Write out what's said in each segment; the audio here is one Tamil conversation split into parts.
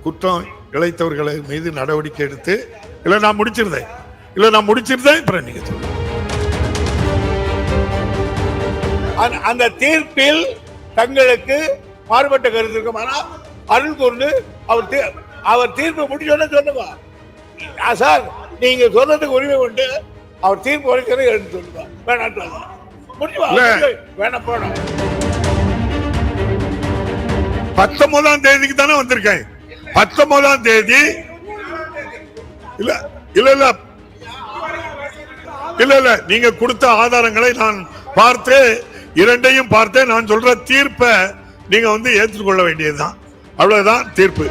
குற்றம் இழைத்தவர்களை மீது நடவடிக்கை எடுத்து நான் முடிச்சிருந்தேன் அப்புறம் நீங்க சொல்லுங்க. அந்த தீர்ப்பில் தங்களுக்கு மாறுபட்ட கருத்து இருக்கும். ஆனால் அருள் கொண்டு அவர் தீர்ப்பு முடிச்சோன்னு சொல்லுவா சார், நீங்க சொல்றதுக்கு உரிமை உண்டு. அவர் தீர்ப்பு வரைக்கும் எழுந்து சொல்லுவா. வேணாம் முடிவா வேணாம் போன 19ஆம் தேதிக்கு தானே வந்திருக்கேன். 19ஆம் தேதி இல்ல நீங்க கொடுத்த ஆதாரங்களை நான் பார்த்து இரண்டையும் பார்த்தேன். நான் சொல்ற தீர்ப்பை நீங்க ஏற்றுக்கொள்ள வேண்டியதுதான். அவ்வளவுதான் தீர்ப்பு.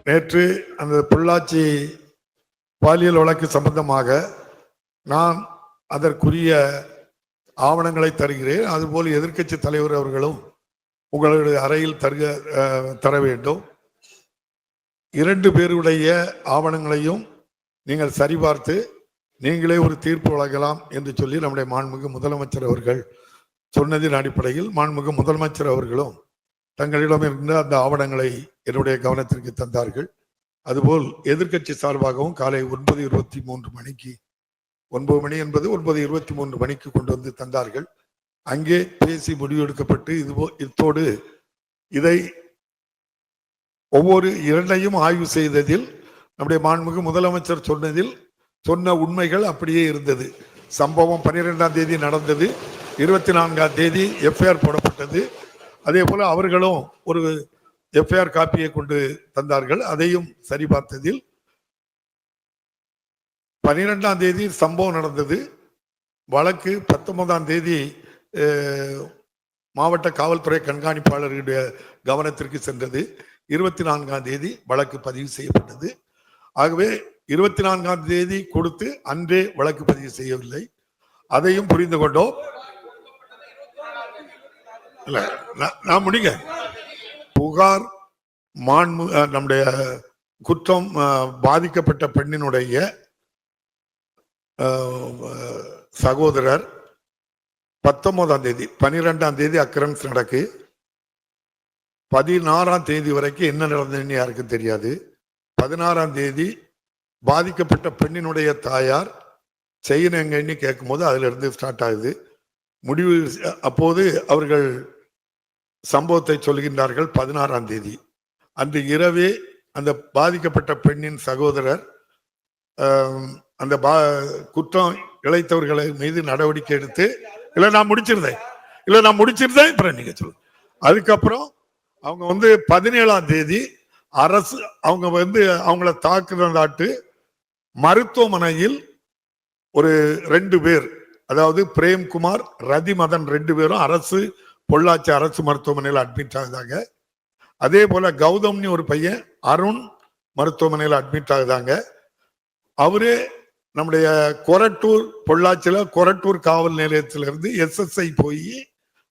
நேற்று அந்த பொள்ளாச்சி பாலியல் வழக்கு சம்பந்தமாக நான் அதற்குரிய ஆவணங்களை தருகிறேன். அதுபோல் எதிர்க்கட்சி தலைவர் அவர்களும் உங்களுடைய அறையில் தர வேண்டும். 2 பேருடைய ஆவணங்களையும் நீங்கள் சரிபார்த்து நீங்களே ஒரு தீர்ப்பு வழங்கலாம் என்று சொல்லி நம்முடைய மாண்புமிகு முதலமைச்சர் அவர்கள் சொன்னதின் அடிப்படையில் மாண்புமிகு முதலமைச்சர் அவர்களும் தங்களிடம் இருந்த அந்த ஆவணங்களை என்னுடைய கவனத்திற்கு தந்தார்கள். அதுபோல் எதிர்க்கட்சி சார்பாகவும் காலை 9:23 மணிக்கு 9 மணி என்பது 9:23 மணிக்கு கொண்டு வந்து தந்தார்கள். அங்கே பேசி முடிவெடுக்கப்பட்டு இத்தோடு இதை ஒவ்வொரு 2ஐயும் ஆய்வு செய்ததில் நம்முடைய மாண்புமிகு முதலமைச்சர் சொன்ன உண்மைகள் அப்படியே இருந்தது. சம்பவம் 12ஆம் தேதி நடந்தது. 24ஆம் தேதி எஃப்ஐஆர் போடப்பட்டது. அதே போல அவர்களும் ஒரு எஃப்ஐஆர் காப்பியை கொண்டு தந்தார்கள். அதையும் சரிபார்த்ததில் 12ஆம் தேதி சம்பவம் நடந்தது. வழக்கு 19ஆம் தேதி மாவட்ட காவல்துறை கண்காணிப்பாளருடைய கவனத்திற்கு சென்றது. 24ஆம் தேதி வழக்கு பதிவு செய்யப்பட்டது. ஆகவே 24ஆம் தேதி கொடுத்து அன்றே வழக்கு பதிவு செய்யவில்லை. அதையும் புரிந்து கொண்டோம். இல்ல நான் முடிங்க. புகார் நம்முடைய குற்றம் பாதிக்கப்பட்ட பெண்ணினுடைய சகோதரர் 19ஆம் தேதி 12ஆம் தேதி அக்கரன்ஸ் நடக்கு. 16ஆம் தேதி வரைக்கும் என்ன நடந்ததுன்னு யாருக்கும் தெரியாது. 16ஆம் தேதி பாதிக்கப்பட்ட பெண்ணினுடைய தாயார் செய்யணும் எங்கன்னு கேட்கும் போது அதுல இருந்து ஸ்டார்ட் ஆகுது. முடிவு அப்போது அவர்கள் சம்பவத்தை சொல்கின்றார்கள். 16ஆம் தேதி அன்று இரவே அந்த பாதிக்கப்பட்ட பெண்ணின் சகோதரர் அந்த குற்றம் இழைத்தவர்களை மீது நடவடிக்கை எடுத்து நான் முடிச்சிருந்தேன் அப்புறம் நீங்க சொல்லுங்க. அதுக்கப்புறம் அவங்க 17ஆம் தேதி அரசு அவங்கள தாக்குதலாட்டு மருத்துவமனையில் ஒரு 2 பேர், அதாவது பிரேம்குமார், ரதிமதன் 2 பேரும் பொள்ளாச்சி அரசு மருத்துவமனையில் அட்மிட் ஆகுதாங்க. அதே போல கௌதம்னு ஒரு பையன் அருண் மருத்துவமனையில் அட்மிட் ஆகுதாங்க. அவரு நம்முடைய பொள்ளாச்சியில கொரட்டூர் காவல் நிலையத்திலிருந்து SSI போய்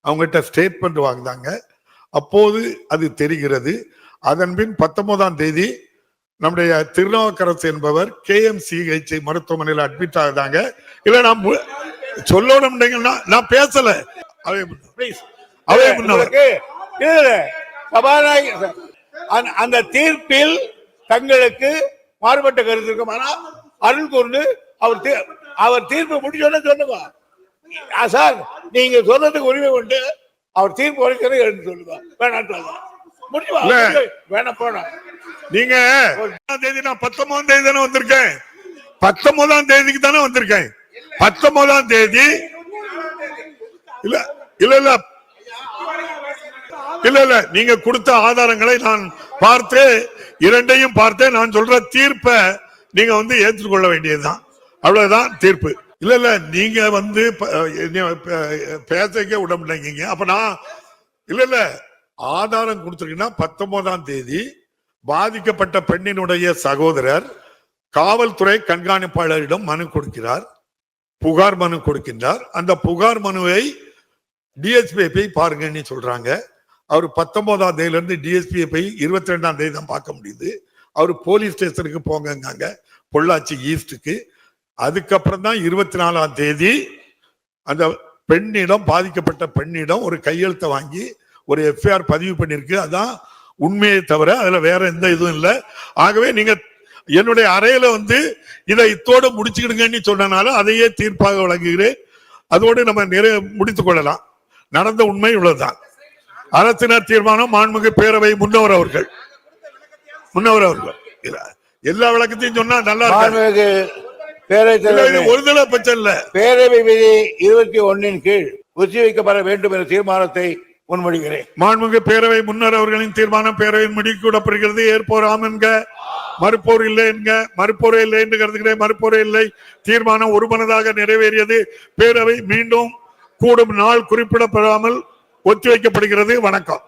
அவங்ககிட்ட ஸ்டேட்மெண்ட் வாங்குதாங்க. அப்போது அது தெரிகிறது. அதன்பின் 19ஆம் தேதி நம்முடைய திருநாவுக்கரசு என்பவர் KMCH மருத்துவமனையில் அட்மிட் ஆகுதாங்க. இல்ல நான் சொல்லணும், நான் பேசல. அந்த தீர்ப்பில் தங்களுக்கு மாறுபட்ட கருத்து இருக்கும். ஆனால் அருள் கொண்டு அவர் தீர்ப்பு முடிச்சோன்னு சொல்லுவா சார், நீங்க சொல்றதுக்கு உரிமை உண்டு. அவர் தீர்ப்பு வரைக்கும் எழுந்து சொல்லுவா. வேணாம் முடிவா வேணாம் போன நீங்க 19ஆம் தேதி தானே வந்திருக்கேன். 19ஆம் தேதிக்கு தானே வந்திருக்கேன். 19ஆம் தேதி இல்ல நீங்க கொடுத்த ஆதாரங்களை நான் பார்த்து இரண்டையும் பார்த்தேன். நான் சொல்ற தீர்ப்பை நீங்க ஏற்றுக்கொள்ள வேண்டியதுதான். அவ்வளவுதான் தீர்ப்பு. இல்ல நீங்க பேசக்க விட மாட்டேங்க. அப்ப நான் இல்ல ஆதாரம் கொடுத்திருக்கீங்கன்னா 19ஆம் தேதி பாதிக்கப்பட்ட பெண்ணினுடைய சகோதரர் காவல்துறை கண்காணிப்பாளரிடம் மனு கொடுக்கிறார், புகார் மனு கொடுக்கின்றார். அந்த புகார் மனுவை டிஎஸ்பி பாருங்கன்னு சொல்றாங்க. அவர் 19ஆம் தேதியில இருந்து டிஎஸ்பி 22ஆம் தேதி தான் பார்க்க முடியுது. அவர் போலீஸ் ஸ்டேஷனுக்கு போங்க பொள்ளாச்சி ஈஸ்டுக்கு. அதுக்கப்புறம் தான் 24ஆம் தேதி அந்த பெண்ணிடம், பாதிக்கப்பட்ட பெண்ணிடம் ஒரு கையெழுத்தை வாங்கி ஒரு எஃப்ஐஆர் பதிவு பண்ணிருக்கு. அதான் உண்மையை தவிர அதுல வேற எந்த இதுவும் இல்லை. ஆகவே நீங்க என்னுடைய அறையில இதை இத்தோடு முடிச்சுக்கிடுங்கன்னு சொன்னனால அதையே தீர்ப்பாக வழங்குகிறேன். அதோடு நம்ம முடித்துக் கொள்ளலாம். நடந்த உண்மை இவ்வளவுதான். அரசினர் தீர்மானம் மாண்புமிகு பேரவை முன்னவர் அவர்கள் எல்லா விளக்கத்தையும் சொன்னா நல்லா ஒரு தடவை பட்சம் இல்ல. பேரவை விதி 21 கீழ் ஒத்திவைக்கப்பட வேண்டும் என்ற தீர்மானத்தை முன்மொழிகிறேன். மாண்புமிகு பேரவை முன்னர் அவர்களின் தீர்மானம் பேரவையின் முடிவுக்கு விடப்படுகிறது. ஏற்போர் ஆம் என்க, மறுப்போர் இல்லை என்க. மறுப்போரே இல்லை என்று கருதுகிறேன். மறுப்போரே இல்லை. தீர்மானம் ஒருமனதாக நிறைவேறியது. பேரவை மீண்டும் கூடும் நாள் குறிப்பிடப்படாமல் ஒத்திவைக்கப்படுகிறது. வணக்கம்.